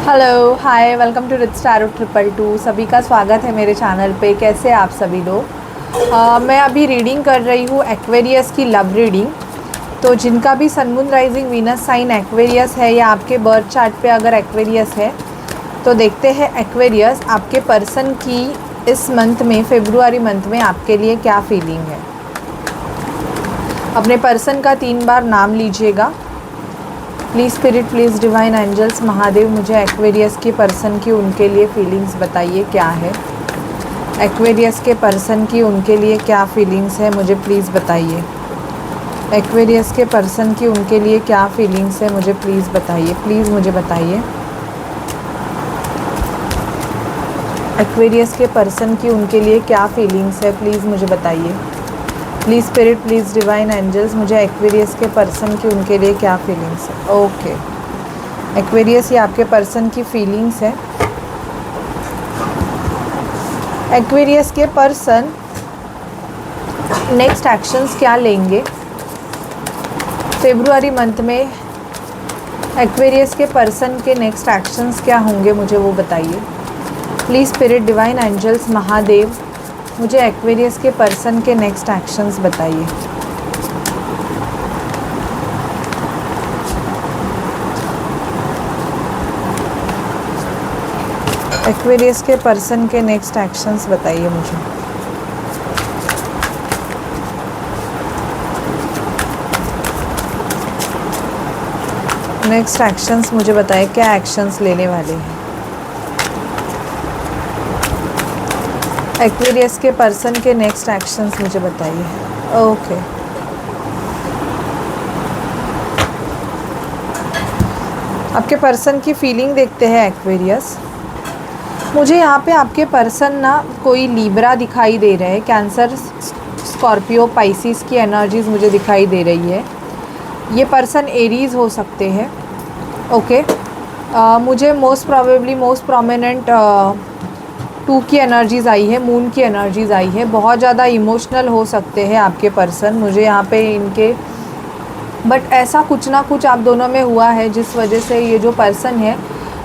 Hello hi welcome to Rich Tarot 222। सभी का स्वागत है मेरे चैनल पे। कैसे हैं आप सभी लोग? मैं अभी रीडिंग कर रही हूँ एक्वेरियस की लव रीडिंग। तो जिनका भी sun moon rising Venus sign Aquarius है या आपके बर्थ चार्ट पे अगर एक्वेरियस है तो देखते हैं एक्वेरियस आपके पर्सन की इस मंथ में, फेब्रुआरी मंथ में आपके लिए क्या फीलिंग है। अपने पर्सन का 3 बार नाम लीजिएगा। Please spirit, please divine angels, Mahadev, मुझे एक्वेरियस के पर्सन की उनके लिए फीलिंग्स बताइए क्या है। एक्वेरियस के पर्सन की उनके लिए क्या फीलिंग्स है मुझे प्लीज़ बताइए। एक्वेरियस के पर्सन की उनके लिए क्या फीलिंग्स है मुझे प्लीज़ बताइए। प्लीज़ मुझे बताइए एक्वेरियस के पर्सन की उनके लिए क्या फीलिंग्स है, प्लीज़ मुझे बताइए। Please spirit, please divine angels, मुझे एक्वेरियस के पर्सन की उनके लिए क्या फीलिंग्स है। ओके एक्वेरियस, ये आपके पर्सन की फीलिंग्स है। एक्वेरियस के पर्सन नेक्स्ट एक्शंस क्या लेंगे फेब्रुआरी मंथ में। एक्वेरियस के पर्सन के नेक्स्ट एक्शंस क्या होंगे मुझे वो बताइए। Please spirit, divine angels, Mahadev, मुझे एक्वेरियस के पर्सन के नेक्स्ट एक्शंस बताइए। एक्वेरियस के पर्सन के नेक्स्ट एक्शंस बताइए मुझे। नेक्स्ट एक्शंस मुझे बताइए, क्या एक्शंस लेने वाले हैं। एक्वेरियस के पर्सन के नेक्स्ट एक्शंस मुझे बताइए। ओके आपके पर्सन की फीलिंग देखते हैं एक्वेरियस। मुझे यहाँ पे आपके पर्सन ना कोई लीब्रा दिखाई दे रहे हैं, कैंसर, स्कॉर्पियो, पाइसिस की एनर्जीज़ मुझे दिखाई दे रही है। ये पर्सन एरीज़ हो सकते हैं। ओके मुझे मोस्ट प्रोबेबली मोस्ट प्रोमिनेंट 2 की एनर्जीज़ आई है, मून की एनर्जीज़ आई है। बहुत ज़्यादा इमोशनल हो सकते हैं आपके पर्सन मुझे यहाँ पे इनके, बट ऐसा कुछ ना कुछ आप दोनों में हुआ है जिस वजह से ये जो पर्सन है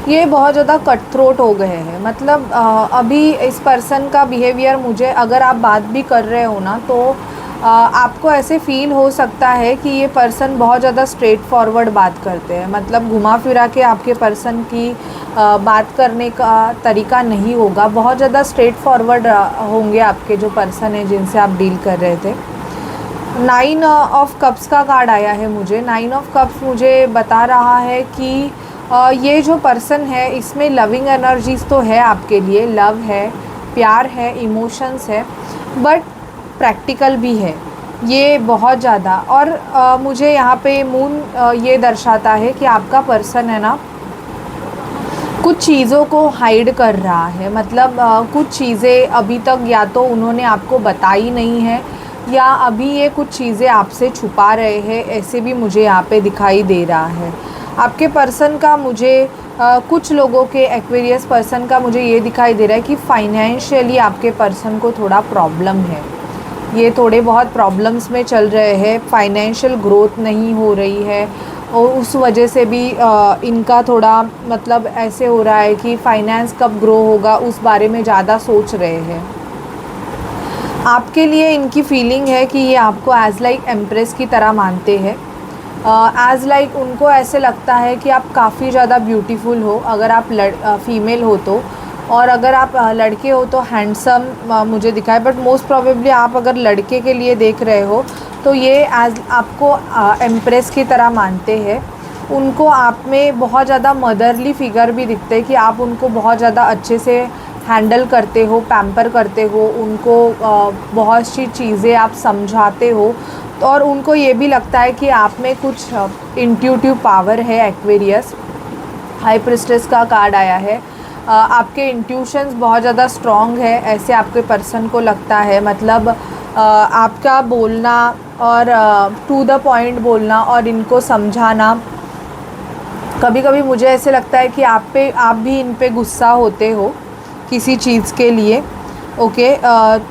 ये बहुत ज़्यादा कट थ्रोट हो गए हैं। मतलब अभी इस पर्सन का बिहेवियर, मुझे अगर आप बात भी कर रहे हो ना तो आपको ऐसे फील हो सकता है कि ये पर्सन बहुत ज़्यादा स्ट्रेट फॉरवर्ड बात करते हैं। मतलब घुमा फिरा के आपके पर्सन की बात करने का तरीका नहीं होगा। बहुत ज़्यादा स्ट्रेट फॉरवर्ड होंगे आपके जो पर्सन है जिनसे आप डील कर रहे थे। 9 ऑफ कप्स का कार्ड आया है मुझे। 9 ऑफ कप्स मुझे बता रहा है कि ये जो पर्सन है इसमें लविंग एनर्जीज़ तो है आपके लिए, लव है, प्यार है, इमोशंस है, बट प्रैक्टिकल भी है ये बहुत ज़्यादा। और मुझे यहाँ पे मून ये दर्शाता है कि आपका पर्सन है ना कुछ चीज़ों को हाइड कर रहा है। मतलब कुछ चीज़ें अभी तक या तो उन्होंने आपको बताई नहीं है या अभी ये कुछ चीज़ें आपसे छुपा रहे हैं, ऐसे भी मुझे यहाँ पे दिखाई दे रहा है। आपके पर्सन का मुझे कुछ लोगों के, एक्वेरियस पर्सन का मुझे ये दिखाई दे रहा है कि फाइनेंशियली आपके पर्सन को थोड़ा प्रॉब्लम है। ये थोड़े बहुत प्रॉब्लम्स में चल रहे हैं, फाइनेंशियल ग्रोथ नहीं हो रही है और उस वजह से भी इनका थोड़ा मतलब ऐसे हो रहा है कि फाइनेंस कब ग्रो होगा उस बारे में ज़्यादा सोच रहे हैं। आपके लिए इनकी फीलिंग है कि ये आपको एज लाइक एम्प्रेस की तरह मानते हैं। एज लाइक उनको ऐसे लगता है कि आप काफ़ी ज़्यादा ब्यूटीफुल हो अगर आप फीमेल हो तो, और अगर आप लड़के हो तो हैंडसम मुझे दिखा है। बट मोस्ट प्रोबेबली आप अगर लड़के के लिए देख रहे हो तो ये एज आपको एम्प्रेस की तरह मानते हैं। उनको आप में बहुत ज़्यादा मदरली फिगर भी दिखते हैं कि आप उनको बहुत ज़्यादा अच्छे से हैंडल करते हो, पैम्पर करते हो, उनको बहुत सी चीज़ें आप समझाते हो। और उनको ये भी लगता है कि आप में कुछ इंट्यूटिव पावर है। एक्वेरियस, हाई प्रिस्टेस का कार्ड आया है। आपके इंट्यूशंस बहुत ज़्यादा स्ट्रॉन्ग है, ऐसे आपके पर्सन को लगता है। मतलब आपका बोलना और टू द पॉइंट बोलना और इनको समझाना, कभी कभी मुझे ऐसे लगता है कि आप भी इन पे गुस्सा होते हो किसी चीज़ के लिए। ओके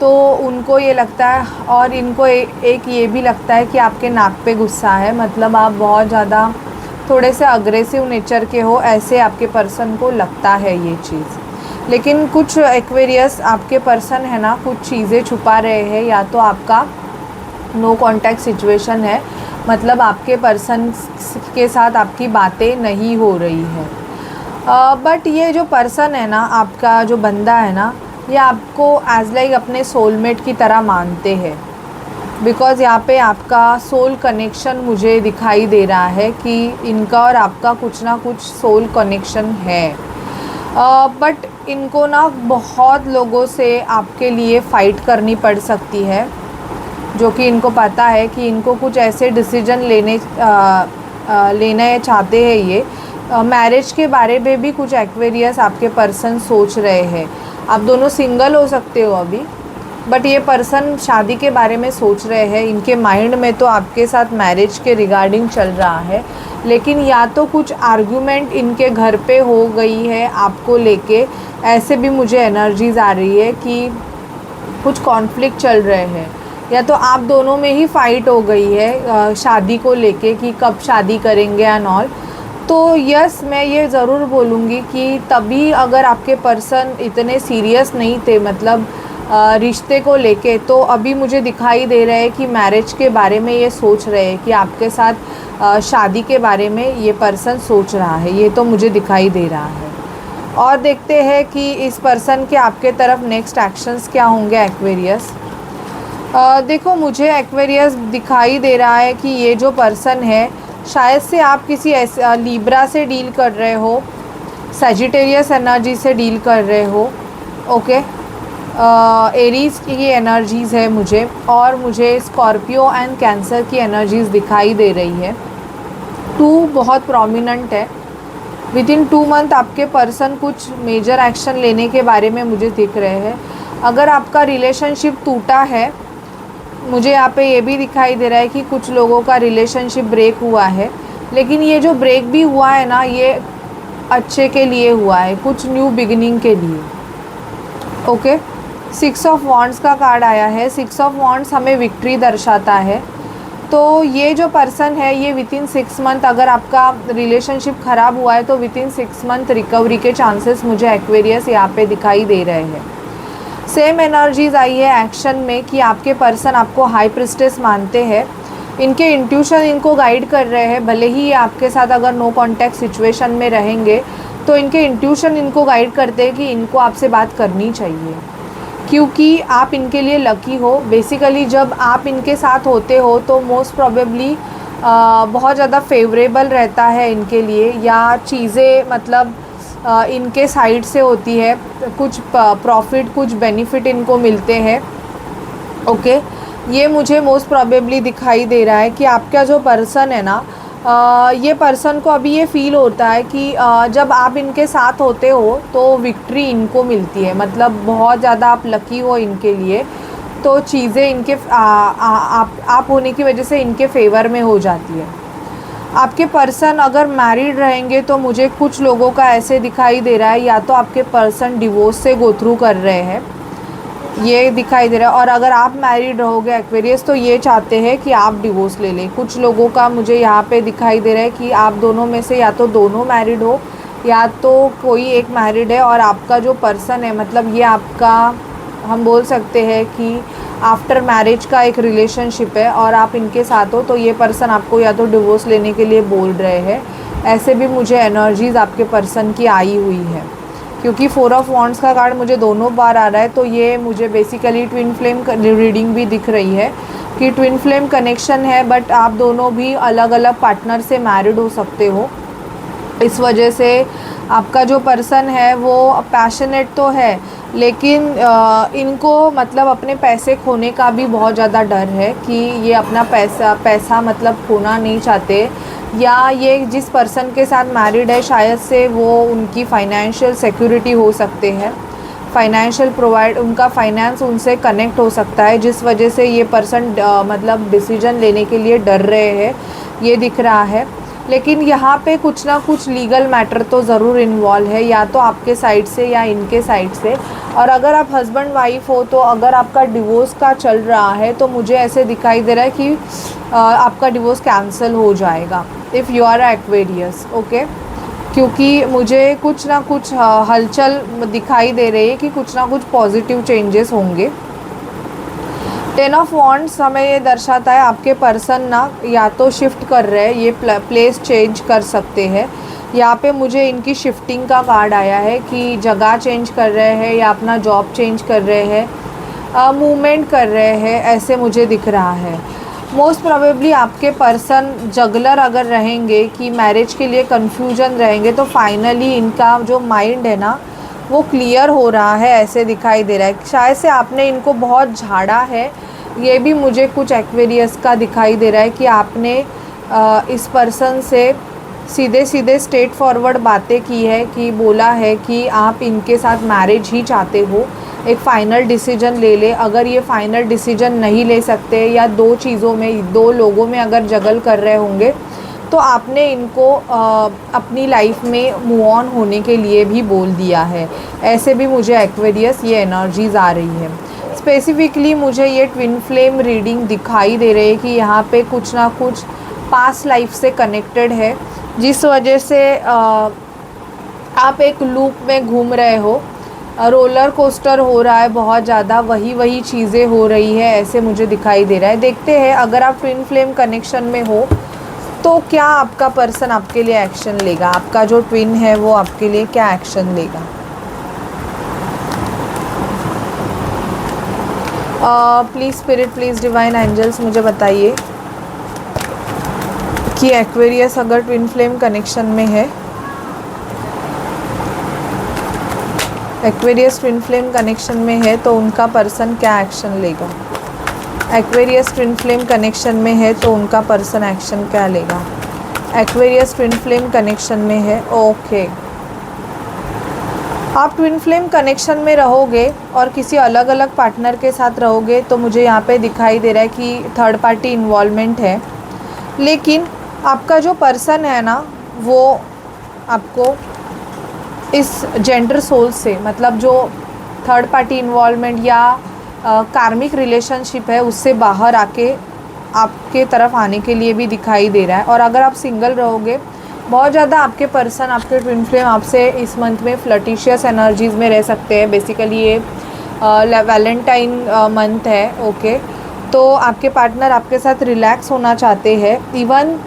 तो उनको ये लगता है, और इनको एक ये भी लगता है कि आपके नाक पे गुस्सा है। मतलब आप बहुत ज़्यादा थोड़े से अग्रेसिव नेचर के हो, ऐसे आपके पर्सन को लगता है ये चीज़। लेकिन कुछ एक्वेरियस आपके पर्सन है ना, कुछ चीज़ें छुपा रहे हैं, या तो आपका नो कांटेक्ट सिचुएशन है, मतलब आपके पर्सन के साथ आपकी बातें नहीं हो रही है। बट ये जो पर्सन है ना, आपका जो बंदा है ना, ये आपको एज लाइक अपने सोलमेट की तरह मानते हैं। बिकॉज़ यहाँ पे आपका सोल कनेक्शन मुझे दिखाई दे रहा है कि इनका और आपका कुछ ना कुछ सोल कनेक्शन है। बट इनको ना बहुत लोगों से आपके लिए फ़ाइट करनी पड़ सकती है, जो कि इनको पता है कि इनको कुछ ऐसे डिसीजन लेना चाहते हैं। ये मैरिज के बारे में भी कुछ एक्वेरियस आपके पर्सन सोच रहे हैं। आप दोनों सिंगल हो सकते हो अभी, बट ये पर्सन शादी के बारे में सोच रहे हैं। इनके माइंड में तो आपके साथ मैरिज के रिगार्डिंग चल रहा है, लेकिन या तो कुछ आर्ग्यूमेंट इनके घर पे हो गई है आपको लेके, ऐसे भी मुझे एनर्जीज़ आ रही है कि कुछ कॉन्फ्लिक्ट चल रहे हैं, या तो आप दोनों में ही फ़ाइट हो गई है शादी को लेके कि कब शादी करेंगे एंड ऑल। तो यस, मैं ये ज़रूर बोलूँगी कि तभी अगर आपके पर्सन इतने सीरियस नहीं थे, मतलब रिश्ते को लेके, तो अभी मुझे दिखाई दे रहा है कि मैरिज के बारे में ये सोच रहे हैं, कि आपके साथ शादी के बारे में ये पर्सन सोच रहा है। ये तो मुझे दिखाई दे रहा है। और देखते हैं कि इस पर्सन के आपके तरफ नेक्स्ट एक्शंस क्या होंगे एक्वेरियस। देखो, मुझे एक्वेरियस दिखाई दे रहा है कि ये जो पर्सन है, शायद से आप किसी ऐसे लिब्रा से डील कर रहे हो, सजिटेरियस एनर्जी से डील कर रहे हो, ओके। एरीज़ की एनर्जीज़ है मुझे, और मुझे स्कॉर्पियो एंड कैंसर की एनर्जीज़ दिखाई दे रही है। 2 बहुत प्रोमिनेंट है। विद इन 2 मंथ आपके पर्सन कुछ मेजर एक्शन लेने के बारे में मुझे दिख रहे हैं। अगर आपका रिलेशनशिप टूटा है, मुझे यहाँ पे ये भी दिखाई दे रहा है कि कुछ लोगों का रिलेशनशिप ब्रेक हुआ है, लेकिन ये जो ब्रेक भी हुआ है ना, ये अच्छे के लिए हुआ है, कुछ न्यू बिगिनिंग के लिए, ओके। 6 ऑफ वॉन्ड्स का कार्ड आया है। 6 ऑफ वॉन्ड्स हमें विक्ट्री दर्शाता है। तो ये जो पर्सन है, ये विद इन 6 मंथ, अगर आपका रिलेशनशिप ख़राब हुआ है तो विद इन 6 मंथ रिकवरी के चांसेस मुझे एक्वेरियस यहाँ पे दिखाई दे रहे हैं। सेम एनर्जीज़ आई है एक्शन में कि आपके पर्सन आपको हाई प्रिस्टेस मानते हैं। इनके इंट्यूशन इनको गाइड कर रहे हैं, भले ही ये आपके साथ अगर नो कांटेक्ट सिचुएशन में रहेंगे, तो इनके इंट्यूशन इनको गाइड करते हैं कि इनको आपसे बात करनी चाहिए, क्योंकि आप इनके लिए लकी हो। बेसिकली जब आप इनके साथ होते हो तो मोस्ट प्रोबेबली बहुत ज़्यादा फेवरेबल रहता है इनके लिए, या चीज़ें मतलब इनके साइड से होती है, कुछ प्रॉफिट, कुछ बेनिफिट इनको मिलते हैं, ओके। ये मुझे मोस्ट प्रोबेबली दिखाई दे रहा है कि आपका जो पर्सन है ना, ये पर्सन को अभी ये फील होता है कि जब आप इनके साथ होते हो तो विक्ट्री इनको मिलती है, मतलब बहुत ज़्यादा आप लकी हो इनके लिए, तो चीज़ें इनके आप होने की वजह से इनके फेवर में हो जाती है। आपके पर्सन अगर मैरिड रहेंगे तो मुझे कुछ लोगों का ऐसे दिखाई दे रहा है, या तो आपके पर्सन डिवोर्स से गो थ्रू कर रहे हैं, ये दिखाई दे रहा है। और अगर आप मैरिड रहोगे एक्वेरियस, तो ये चाहते हैं कि आप डिवोर्स ले लें। कुछ लोगों का मुझे यहाँ पे दिखाई दे रहा है कि आप दोनों में से या तो दोनों मैरिड हो, या तो कोई एक मैरिड है, और आपका जो पर्सन है, मतलब ये आपका, हम बोल सकते हैं कि आफ्टर मैरिज का एक रिलेशनशिप है और आप इनके साथ हो, तो ये पर्सन आपको या तो डिवोर्स लेने के लिए बोल रहे हैं। ऐसे भी मुझे एनर्जीज़ आपके पर्सन की आई हुई है, क्योंकि 4 ऑफ वॉन्ड्स का कार्ड मुझे दोनों बार आ रहा है। तो ये मुझे बेसिकली ट्विन फ्लेम रीडिंग भी दिख रही है कि ट्विन फ्लेम कनेक्शन है, बट आप दोनों भी अलग अलग पार्टनर से मैरिड हो सकते हो। इस वजह से आपका जो पर्सन है वो पैशनेट तो है, लेकिन इनको मतलब अपने पैसे खोने का भी बहुत ज़्यादा डर है कि ये अपना पैसा मतलब खोना नहीं चाहते, या ये जिस पर्सन के साथ मैरिड है शायद से वो उनकी फ़ाइनेंशियल सिक्योरिटी हो सकते हैं, उनका फाइनेंस उनसे कनेक्ट हो सकता है, जिस वजह से ये पर्सन मतलब डिसीजन लेने के लिए डर रहे हैं, ये दिख रहा है। लेकिन यहाँ पे कुछ ना कुछ लीगल मैटर तो ज़रूर इन्वॉल्व है, या तो आपके साइड से या इनके साइड से। और अगर आप हस्बैंड वाइफ हो, तो अगर आपका डिवोर्स का चल रहा है, तो मुझे ऐसे दिखाई दे रहा है कि आपका डिवोर्स कैंसिल हो जाएगा। If you are Aquarius, okay. क्योंकि मुझे कुछ ना कुछ हलचल दिखाई दे रही है कि कुछ ना कुछ पॉजिटिव चेंजेस होंगे। 10 ऑफ वॉन्ड्स हमें ये दर्शाता है आपके पर्सन ना या तो शिफ्ट कर रहे हैं, ये प्लेस चेंज कर सकते हैं। यहाँ पे मुझे इनकी शिफ्टिंग का कार्ड आया है कि जगह चेंज कर रहे हैं या अपना जॉब चेंज कर रहे हैं, मूवमेंट कर रहे हैं, ऐसे मुझे दिख रहा है। मोस्ट प्रोबेबली आपके पर्सन जगलर अगर रहेंगे कि मैरिज के लिए कन्फ्यूजन रहेंगे, तो फाइनली इनका जो माइंड है ना वो क्लियर हो रहा है, ऐसे दिखाई दे रहा है। शायद से आपने इनको बहुत झाड़ा है, ये भी मुझे कुछ एक्वेरियस का दिखाई दे रहा है कि आपने इस पर्सन से सीधे सीधे स्ट्रेट फॉरवर्ड बातें की है, कि बोला है कि आप इनके साथ मैरिज ही चाहते हो, एक फ़ाइनल डिसीजन ले ले। अगर ये फ़ाइनल डिसीजन नहीं ले सकते या दो चीज़ों में, दो लोगों में अगर जगल कर रहे होंगे, तो आपने इनको अपनी लाइफ में मूव ऑन होने के लिए भी बोल दिया है। ऐसे भी मुझे एक्वेरियस ये एनर्जीज़ आ रही है। स्पेसिफिकली मुझे ये ट्विन फ्लेम रीडिंग दिखाई दे रही है कि यहाँ पे कुछ ना कुछ पास्ट लाइफ से कनेक्टेड है, जिस वजह से आप एक लूप में घूम रहे हो, रोलर कोस्टर हो रहा है बहुत ज़्यादा, वही चीज़ें हो रही है, ऐसे मुझे दिखाई दे रहा है। देखते हैं अगर आप ट्विन फ्लेम कनेक्शन में हो तो क्या आपका पर्सन आपके लिए एक्शन लेगा, आपका जो ट्विन है वो आपके लिए क्या एक्शन लेगा। Please spirit, please divine angels मुझे बताइए कि एक्वेरियस अगर ट्विन फ्लेम कनेक्शन में है, एक्वेरियस ट्विन फ्लेम कनेक्शन में है तो उनका पर्सन क्या एक्शन लेगा। एक्वेरियस ट्विन फ्लेम कनेक्शन में है तो उनका पर्सन एक्शन क्या लेगा। एक्वेरियस ट्विन फ्लेम कनेक्शन में है, ओके। आप ट्विन फ्लेम कनेक्शन में रहोगे और किसी अलग अलग पार्टनर के साथ रहोगे, तो मुझे यहाँ पे दिखाई दे रहा है कि थर्ड पार्टी इन्वॉल्वमेंट है। लेकिन आपका जो पर्सन है ना वो आपको इस जेंडर सोल से, मतलब जो थर्ड पार्टी इन्वॉल्वमेंट या कार्मिक रिलेशनशिप है उससे बाहर आके आपके तरफ आने के लिए भी दिखाई दे रहा है। और अगर आप सिंगल रहोगे, बहुत ज़्यादा आपके पर्सन, आपके ट्विन फ्लेम आपसे इस मंथ में फ्लर्टिशियस एनर्जीज़ में रह सकते हैं। बेसिकली ये वैलेंटाइन मंथ है, ओके। तो आपके पार्टनर आपके साथ रिलैक्स होना चाहते हैं। इवन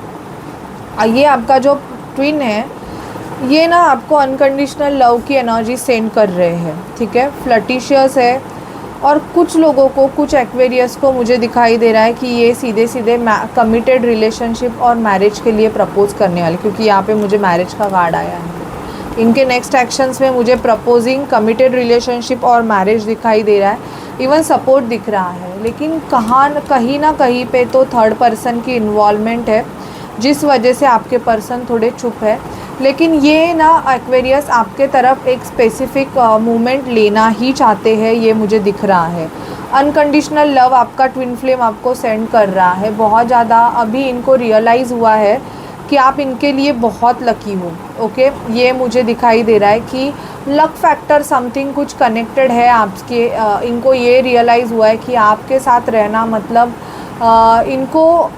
ये आपका जो ट्विन है ये ना आपको अनकंडीशनल लव की एनर्जी सेंड कर रहे हैं, ठीक है, फ्लर्टिशियस है। और कुछ लोगों को, कुछ एक्वेरियस को मुझे दिखाई दे रहा है कि ये सीधे सीधे कमिटेड रिलेशनशिप और मैरिज के लिए प्रपोज करने वाले, क्योंकि यहाँ पे मुझे मैरिज का कार्ड आया है। इनके नेक्स्ट एक्शंस में मुझे प्रपोजिंग, कमिटेड रिलेशनशिप और मैरिज दिखाई दे रहा है। इवन सपोर्ट दिख रहा है, लेकिन कहीं ना कहीं पे तो थर्ड पर्सन की इन्वॉल्वमेंट है, जिस वजह से आपके पर्सन थोड़े चुप है। लेकिन ये ना एक्वेरियस आपके तरफ एक स्पेसिफिक मूवमेंट लेना ही चाहते हैं, ये मुझे दिख रहा है। अनकंडीशनल लव आपका ट्विन फ्लेम आपको सेंड कर रहा है बहुत ज़्यादा। अभी इनको रियलाइज़ हुआ है कि आप इनके लिए बहुत लकी हो, ओके। ये मुझे दिखाई दे रहा है कि लक फैक्टर समथिंग कुछ कनेक्टेड है आपके। इनको ये रियलाइज़ हुआ है कि आपके साथ रहना मतलब इनको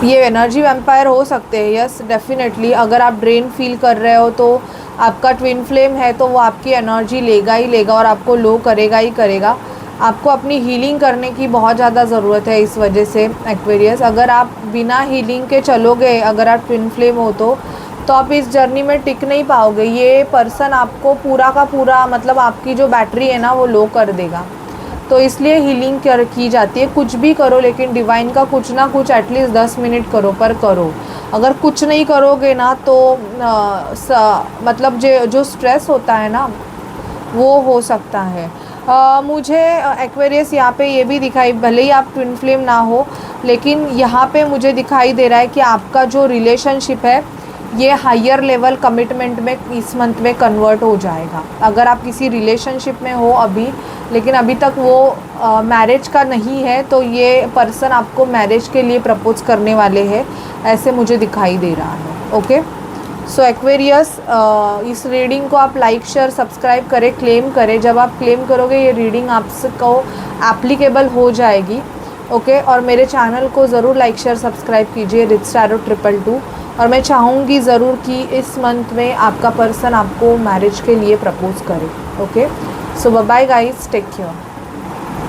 ये एनर्जी वैम्पायर हो सकते हैं, यस डेफिनेटली। अगर आप ड्रेन फील कर रहे हो तो आपका ट्विन फ्लेम है तो वो आपकी एनर्जी लेगा ही लेगा और आपको लो करेगा ही करेगा। आपको अपनी हीलिंग करने की बहुत ज़्यादा ज़रूरत है इस वजह से एक्वेरियस। अगर आप बिना हीलिंग के चलोगे, अगर आप ट्विन फ्लेम हो तो आप इस जर्नी में टिक नहीं पाओगे। ये पर्सन आपको पूरा का पूरा, मतलब आपकी जो बैटरी है ना वो लो कर देगा। तो इसलिए हीलिंग की जाती है। कुछ भी करो लेकिन डिवाइन का कुछ ना कुछ एटलीस्ट 10 मिनट करो, पर करो। अगर कुछ नहीं करोगे ना तो मतलब जो स्ट्रेस होता है ना वो हो सकता है। मुझे एक्वेरियस यहाँ पे ये भी दिखाई, भले ही आप ट्विन फ्लेम ना हो, लेकिन यहाँ पे मुझे दिखाई दे रहा है कि आपका जो रिलेशनशिप है ये हायर लेवल कमिटमेंट में इस मंथ में कन्वर्ट हो जाएगा। अगर आप किसी रिलेशनशिप में हो अभी, लेकिन अभी तक वो मैरिज का नहीं है, तो ये पर्सन आपको मैरिज के लिए प्रपोज करने वाले हैं, ऐसे मुझे दिखाई दे रहा है, ओके। सो एक्वेरियस, इस रीडिंग को आप लाइक, शेयर, सब्सक्राइब करें, क्लेम करें। जब आप क्लेम करोगे ये रीडिंग आपको एप्लीकेबल हो जाएगी। ओके। और मेरे चैनल को ज़रूर लाइक शेयर सब्सक्राइब कीजिए, रिच टैरो 222। और मैं चाहूँगी ज़रूर कि इस मंथ में आपका पर्सन आपको मैरिज के लिए प्रपोज़ करे। Okay, so bye bye guys, take care.